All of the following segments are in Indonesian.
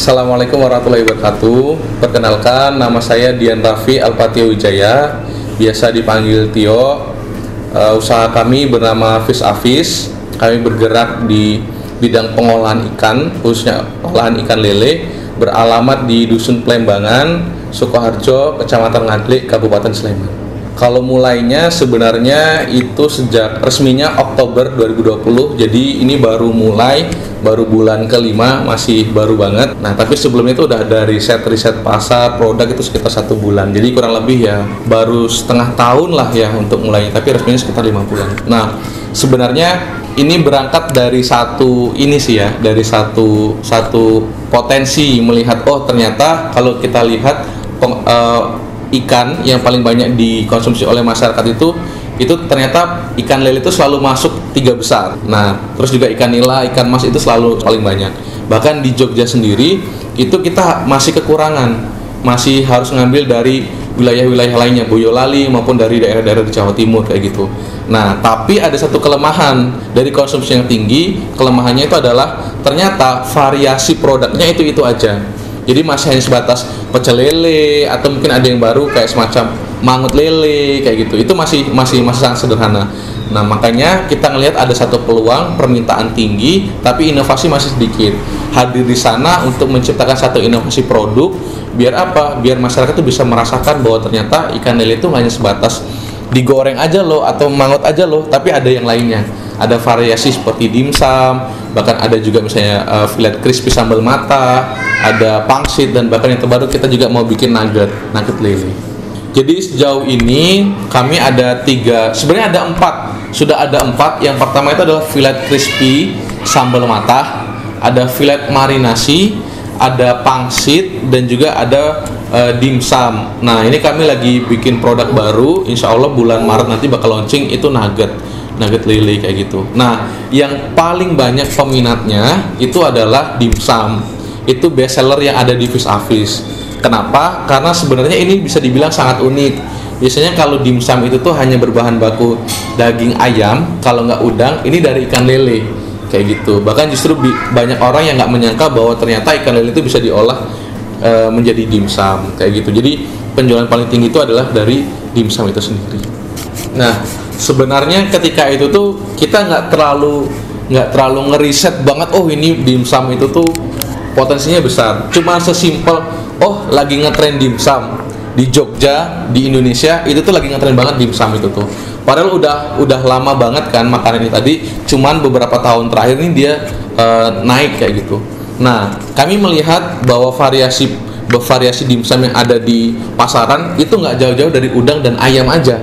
Assalamualaikum warahmatullahi wabarakatuh. Perkenalkan, nama saya Dian Raffi Alpatio Wijaya, biasa dipanggil Tio. Usaha kami bernama Fish Afish. Kami bergerak di bidang pengolahan ikan, khususnya olahan ikan lele, beralamat di Dusun Plembangan, Sukoharjo, Kecamatan Ngaglik, Kabupaten Sleman. Kalau mulainya sebenarnya itu sejak resminya Oktober 2020, jadi ini baru bulan kelima, masih baru banget. Nah, tapi sebelumnya itu udah ada riset pasar produk itu sekitar 1 bulan, jadi kurang lebih ya baru setengah tahun lah ya untuk mulainya, tapi resminya sekitar 5 bulan. Nah, sebenarnya ini berangkat dari satu potensi melihat, oh ternyata kalau kita lihat ikan yang paling banyak dikonsumsi oleh masyarakat itu ternyata ikan lele itu selalu masuk 3 besar. Nah, terus juga ikan nila, ikan mas itu selalu paling banyak. Bahkan di Jogja sendiri itu kita masih kekurangan, masih harus ngambil dari wilayah-wilayah lainnya, Boyolali maupun dari daerah-daerah di Jawa Timur kayak gitu. Nah, tapi ada satu kelemahan dari konsumsi yang tinggi. Kelemahannya itu adalah ternyata variasi produknya itu aja. Jadi masih hanya sebatas pecel lele, atau mungkin ada yang baru kayak semacam mangut lele kayak gitu. Itu masih sangat sederhana. Nah, makanya kita ngelihat ada satu peluang permintaan tinggi tapi inovasi masih sedikit. Hadir di sana untuk menciptakan satu inovasi produk, biar apa? Biar masyarakat tuh bisa merasakan bahwa ternyata ikan lele itu hanya sebatas digoreng aja loh atau mangut aja loh, tapi ada yang lainnya. Ada variasi seperti dimsum, bahkan ada juga misalnya filet crispy sambal mata, ada pangsit, dan bahkan yang terbaru kita juga mau bikin nugget lele. Jadi sejauh ini kami ada 3, sebenarnya ada 4, sudah ada 4. Yang pertama itu adalah filet crispy sambal mata, ada filet marinasi, ada pangsit, dan juga ada dimsum. Nah, ini kami lagi bikin produk baru, insya Allah bulan Maret nanti bakal launching, itu nugget lele kayak gitu. Nah, yang paling banyak peminatnya itu adalah dimsum. Itu best seller yang ada di Fish Afish. Kenapa? Karena sebenarnya ini bisa dibilang sangat unik. Biasanya kalau dimsum itu tuh hanya berbahan baku daging ayam, kalau nggak udang, ini dari ikan lele kayak gitu. Bahkan justru banyak orang yang nggak menyangka bahwa ternyata ikan lele itu bisa diolah menjadi dimsum kayak gitu. Jadi penjualan paling tinggi itu adalah dari dimsum itu sendiri. Nah, sebenarnya ketika itu tuh kita nggak terlalu ngeriset banget, oh ini dimsum itu tuh potensinya besar. Cuma sesimpel, oh lagi ngetren dimsum di Jogja, di Indonesia itu tuh lagi ngetren banget dimsum itu tuh. Padahal udah lama banget kan makanan ini tadi, cuman beberapa tahun terakhir ini dia naik kayak gitu. Nah, kami melihat bahwa variasi dimsum yang ada di pasaran itu nggak jauh-jauh dari udang dan ayam aja,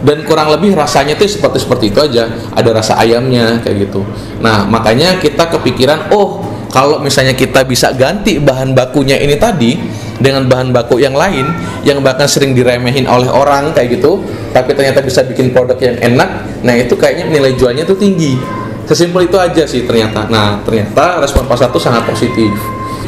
dan kurang lebih rasanya tuh seperti itu aja, ada rasa ayamnya kayak gitu. Nah, makanya kita kepikiran, oh kalau misalnya kita bisa ganti bahan bakunya ini tadi dengan bahan baku yang lain yang bahkan sering diremehin oleh orang kayak gitu, tapi ternyata bisa bikin produk yang enak, nah itu kayaknya nilai jualnya tuh tinggi. Sesimpel itu aja sih ternyata. Nah, ternyata respon pasar tuh sangat positif.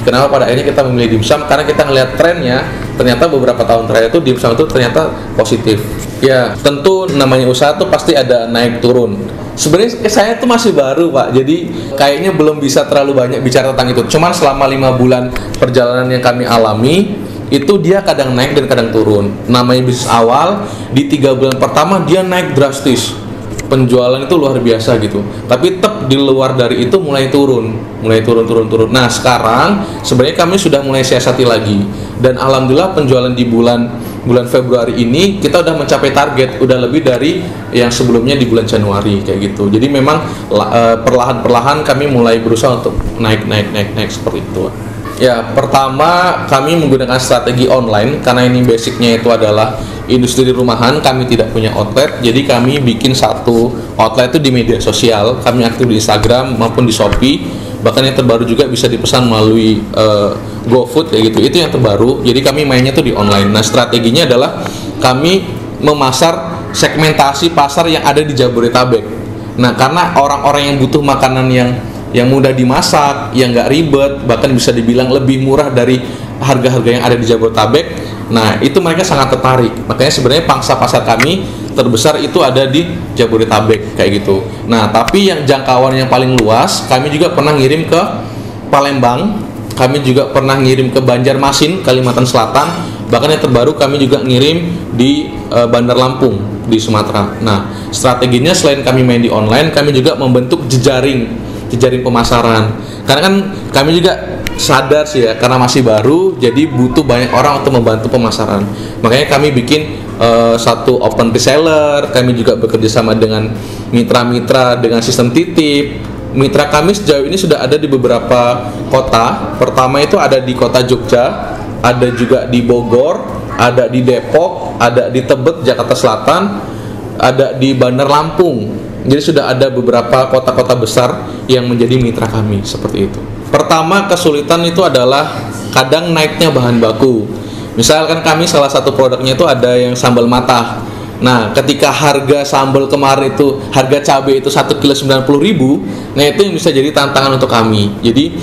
Kenapa pada akhirnya kita memilih dimsum? Karena kita ngelihat trennya, ternyata beberapa tahun terakhir itu dimsum itu ternyata positif. Ya, tentu namanya usaha tuh pasti ada naik turun. Sebenarnya saya tuh masih baru, Pak. Jadi kayaknya belum bisa terlalu banyak bicara tentang itu. Cuman selama 5 bulan perjalanan yang kami alami, itu dia kadang naik dan kadang turun. Namanya bisnis awal, di 3 bulan pertama dia naik drastis. Penjualan itu luar biasa gitu. Tapi tetap di luar dari itu mulai turun. Nah, sekarang sebenarnya kami sudah mulai siasati lagi. Dan alhamdulillah penjualan di bulan Februari ini kita udah mencapai target, udah lebih dari yang sebelumnya di bulan Januari kayak gitu. Jadi memang perlahan-perlahan kami mulai berusaha untuk naik seperti itu. Ya, pertama kami menggunakan strategi online karena ini basicnya itu adalah industri rumahan. Kami tidak punya outlet, jadi kami bikin satu outlet itu di media sosial. Kami aktif di Instagram maupun di Shopee. Bahkan yang terbaru juga bisa dipesan melalui GoFood kayak gitu. Itu yang terbaru. Jadi kami mainnya tuh di online. Nah, strateginya adalah kami memasar segmentasi pasar yang ada di Jabodetabek. Nah, karena orang-orang yang butuh makanan yang mudah dimasak, yang nggak ribet, bahkan bisa dibilang lebih murah dari harga-harga yang ada di Jabodetabek. Nah, itu mereka sangat tertarik. Makanya sebenarnya pangsa pasar kami terbesar itu ada di Jabodetabek kayak gitu. Nah, tapi yang jangkauan yang paling luas, kami juga pernah ngirim ke Palembang, kami juga pernah ngirim ke Banjarmasin, Kalimantan Selatan, bahkan yang terbaru kami juga ngirim di Bandar Lampung di Sumatera. Nah, strateginya selain kami main di online, kami juga membentuk jejaring pemasaran. Karena kan kami juga sadar sih ya, karena masih baru, jadi butuh banyak orang untuk membantu pemasaran. Makanya kami bikin satu open reseller, kami juga bekerja sama dengan mitra-mitra dengan sistem titip. Mitra kami sejauh ini sudah ada di beberapa kota. Pertama itu ada di kota Jogja, ada juga di Bogor, ada di Depok, ada di Tebet, Jakarta Selatan, ada di Bandar Lampung. Jadi sudah ada beberapa kota-kota besar yang menjadi mitra kami seperti itu. Pertama, kesulitan itu adalah kadang naiknya bahan baku. Misalkan kami salah satu produknya itu ada yang sambal matah. Nah, ketika harga sambal kemarin itu, harga cabai itu 1 kilo 90.000, nah itu yang bisa jadi tantangan untuk kami. Jadi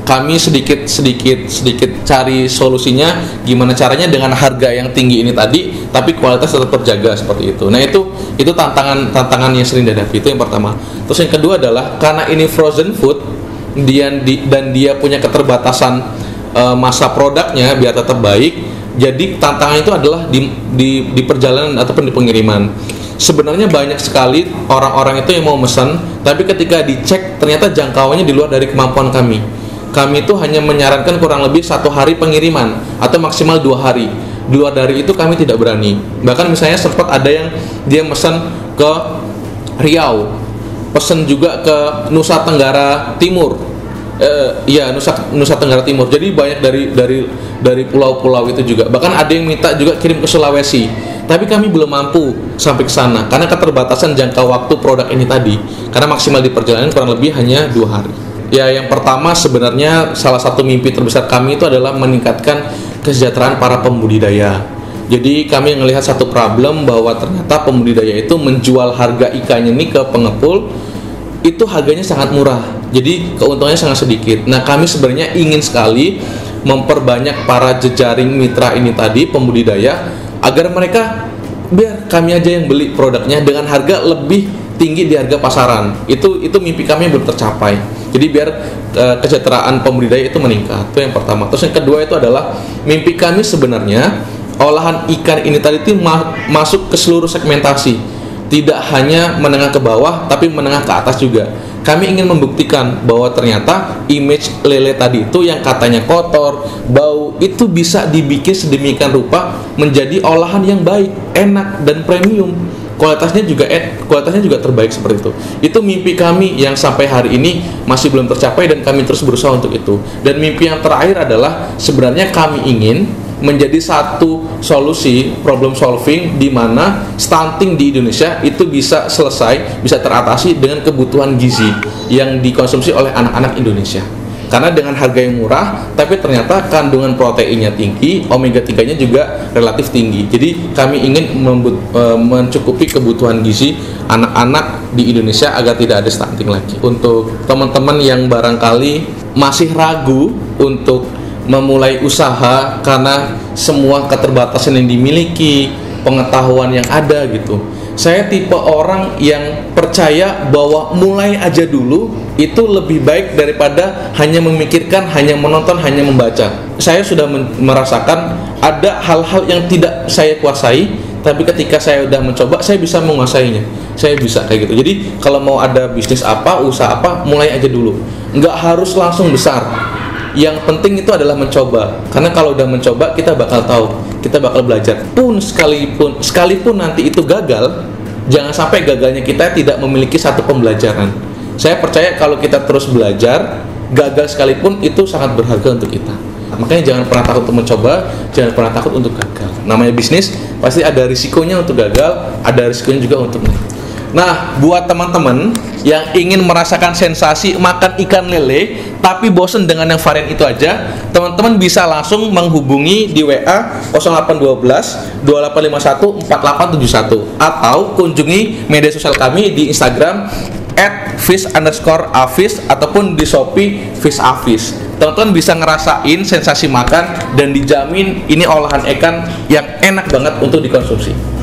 kami sedikit cari solusinya gimana caranya dengan harga yang tinggi ini tadi, tapi kualitas tetap terjaga seperti itu. Nah itu tantangan yang sering dihadapi, itu yang pertama. Terus yang kedua adalah karena ini frozen food dan dia punya keterbatasan masa produknya biar tetap baik. Jadi tantangan itu adalah di perjalanan ataupun di pengiriman. Sebenarnya banyak sekali orang-orang itu yang mau pesan, tapi ketika dicek ternyata jangkauannya di luar dari kemampuan kami. Kami itu hanya menyarankan kurang lebih 1 hari pengiriman atau maksimal 2 hari. Di luar dari itu kami tidak berani. Bahkan misalnya sempat ada yang dia pesan ke Riau, pesan juga ke Nusa Tenggara Timur. Nusa Tenggara Timur. Jadi banyak dari pulau-pulau itu juga. Bahkan ada yang minta juga kirim ke Sulawesi. Tapi kami belum mampu sampai ke sana karena keterbatasan jangka waktu produk ini tadi. Karena maksimal di perjalanan kurang lebih hanya 2 hari. Ya, yang pertama sebenarnya salah satu mimpi terbesar kami itu adalah meningkatkan kesejahteraan para pembudidaya. Jadi kami melihat satu problem bahwa ternyata pembudidaya itu menjual harga ikannya ini ke pengepul itu harganya sangat murah, jadi keuntungannya sangat sedikit. Nah, kami sebenarnya ingin sekali memperbanyak para jejaring mitra ini tadi, pembudidaya, agar mereka biar kami aja yang beli produknya dengan harga lebih tinggi di harga pasaran. Itu mimpi kami yang belum tercapai. Jadi biar kesejahteraan pembudidaya itu meningkat. Itu yang pertama. Terus yang kedua itu adalah mimpi kami sebenarnya olahan ikan ini tadi itu masuk ke seluruh segmentasi. Tidak hanya menengah ke bawah, tapi menengah ke atas juga. Kami ingin membuktikan bahwa ternyata image lele tadi itu yang katanya kotor, bau, itu bisa dibikin sedemikian rupa menjadi olahan yang baik, enak, dan premium. Kualitasnya juga terbaik seperti itu. Itu mimpi kami yang sampai hari ini masih belum tercapai dan kami terus berusaha untuk itu. Dan mimpi yang terakhir adalah sebenarnya kami ingin menjadi satu solusi problem solving di mana stunting di Indonesia itu bisa selesai, bisa teratasi dengan kebutuhan gizi yang dikonsumsi oleh anak-anak Indonesia. Karena dengan harga yang murah, tapi ternyata kandungan proteinnya tinggi, omega 3-nya juga relatif tinggi. Jadi kami ingin mencukupi kebutuhan gizi anak-anak di Indonesia agar tidak ada stunting lagi. Untuk teman-teman yang barangkali masih ragu untuk memulai usaha karena semua keterbatasan yang dimiliki, pengetahuan yang ada gitu. Saya tipe orang yang percaya bahwa mulai aja dulu itu lebih baik daripada hanya memikirkan, hanya menonton, hanya membaca. Saya sudah merasakan ada hal-hal yang tidak saya kuasai, tapi ketika saya udah mencoba, saya bisa menguasainya. Saya bisa kayak gitu. Jadi kalau mau ada bisnis apa, usaha apa, mulai aja dulu. Nggak harus langsung besar. Yang penting itu adalah mencoba. Karena kalau udah mencoba, kita bakal tahu, kita bakal belajar. Sekalipun nanti itu gagal, jangan sampai gagalnya kita tidak memiliki satu pembelajaran. Saya percaya kalau kita terus belajar, gagal sekalipun itu sangat berharga untuk kita. Makanya jangan pernah takut untuk mencoba, jangan pernah takut untuk gagal. Namanya bisnis, pasti ada risikonya untuk gagal, ada risikonya juga untuk menang. Nah, buat teman-teman yang ingin merasakan sensasi makan ikan lele tapi bosen dengan yang varian itu aja, teman-teman bisa langsung menghubungi di WA 0812 2851 4871 atau kunjungi media sosial kami di Instagram @fish_avis ataupun di Shopee fishavis. Teman-teman bisa ngerasain sensasi makan dan dijamin ini olahan ikan yang enak banget untuk dikonsumsi.